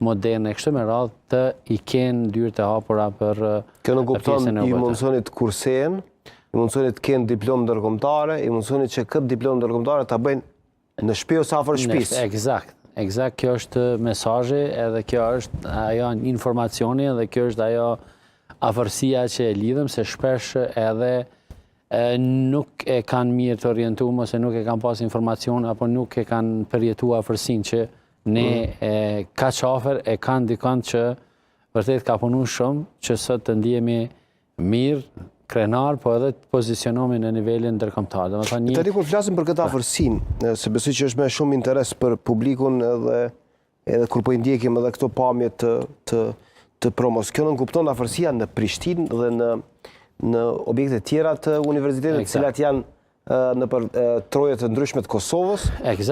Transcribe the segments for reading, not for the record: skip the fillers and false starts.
moderne, kështu me radhë të i kenë dyrët e hapura për kjo në kupton i mundësonit kursen, i mundësonit të kenë diplomë ndërkombëtare, i mundësonit që këtë diplomë ndërkombëtare ta bëjnë në shtëpi ose afër shtëpisë. Eksakt, kjo është mesazhi, edhe kjo është ajo informacioni, edhe kjo është ajo afërsia që e lidhëm, se shpesh edhe nuk e kanë mirë të orientuar ose nuk e kanë pas informacion apo nuk e kanë përjetuar afërsinë që ne kaq afër e kanë dikant që vërtet ka punu shumë që sot të ndihemi mirë, krenar, po edhe të pozicionohemi në nivelin ndërkombëtar. Tani kur flasim për këtë afërsinë, se besoj që është me shumë interes për publikun edhe kur po i ndjekim edhe këto pamje të promos. Kjo nënkupton afërsia në Prishtinë dhe në objekte tjera të universitetit, cilat janë në troje të ndryshme të Kosovës,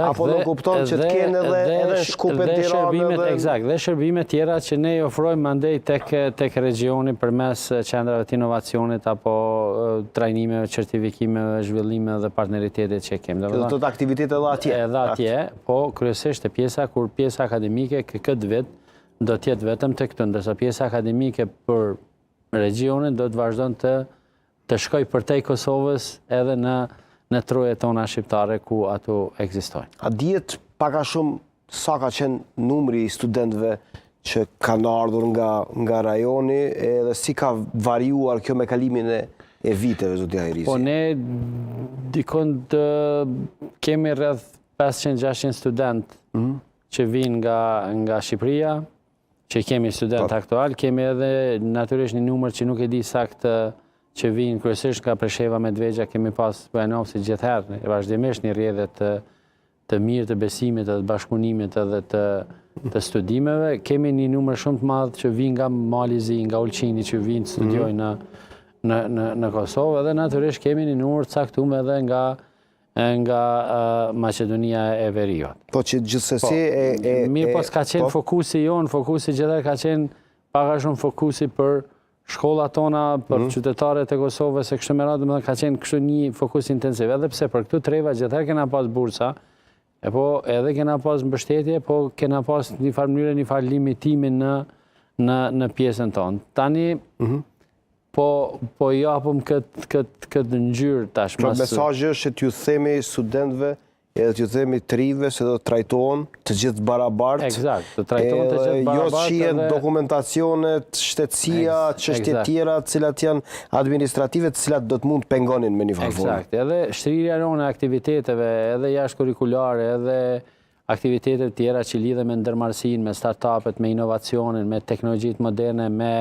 apo nënkupton që të kenë edhe Shkupe, Tiranë dhe shërbime tjera që ne i ofrojmë mandej tek regioni përmes qendrave të inovacionit apo trajnimeve, certifikimeve, zhvillimeve dhe partneritetit që kemi. Dhe të aktivitetet edhe atje? Edhe atje, po kryesisht e pjesa kur pjesa akademike këtë vit do tjetë vetëm të këtë, ndërsa pjesa akademike për regionin do të vazhdon të shkoj përtej Kosovës edhe në trojet tona shqiptare ku ato ekzistojnë. A dihet pak a shumë sa ka qenë numri i studentëve që kanë ardhur nga rajoni edhe si ka variuar kjo me kalimin e viteve, zoti Ajrisi? Po ne dikon të kemi rreth 500-600 student që vinë nga Shqipëria, që kemi student aktual, kemi edhe natyrisht një numër që nuk e di sakt që vinë kryesisht nga Presheva, Medvegja, kemi pas Bujanovci gjithherë, vazhdimisht një rrjedhje të mirë të besimit, të bashkëpunimit edhe të studimeve. Kemi një numër shumë të madh që vinë nga Malizi, nga Ulqini, që vinë të studiojnë në Kosovë, edhe natyrisht kemi një numër të caktuar edhe nga Maqedonia e Veriut. Po që gjithsesi mirë, po s'ka qenë fokusi jonë, fokusi gjithë ka qenë pak a shumë fokusi për shkollat tona, për qytetarët e Kosovës, e kështu me radhë, ka qenë kështu një fokus intensiv. Edhe pse për këtu treva gjithëherë kena pas bursa, po edhe kena pas mbështetje, po kena pas një farë mënyrë, një farë limitimin në pjesën tonë. Tani, po japëm këtë ngjyrë tash. Mesazhi është që t'ju themi studentëve edhe t'ju themi të rive se do të trajtohen të gjithë barabartë. Eksakt, të trajtohen të gjithë barabartë. Jo shihen dokumentacionet, shtetësia, çështje tjera, të cilat janë administrative, të cilat do të mund të pengonin me një farë forme. Eksakt, edhe shtrirja e aktiviteteve, edhe jashtëkurrikulare, edhe aktivitetet tjera që lidhen me ndërmarrësinë, me startupet, me inovacionin, me teknologjitë moderne, me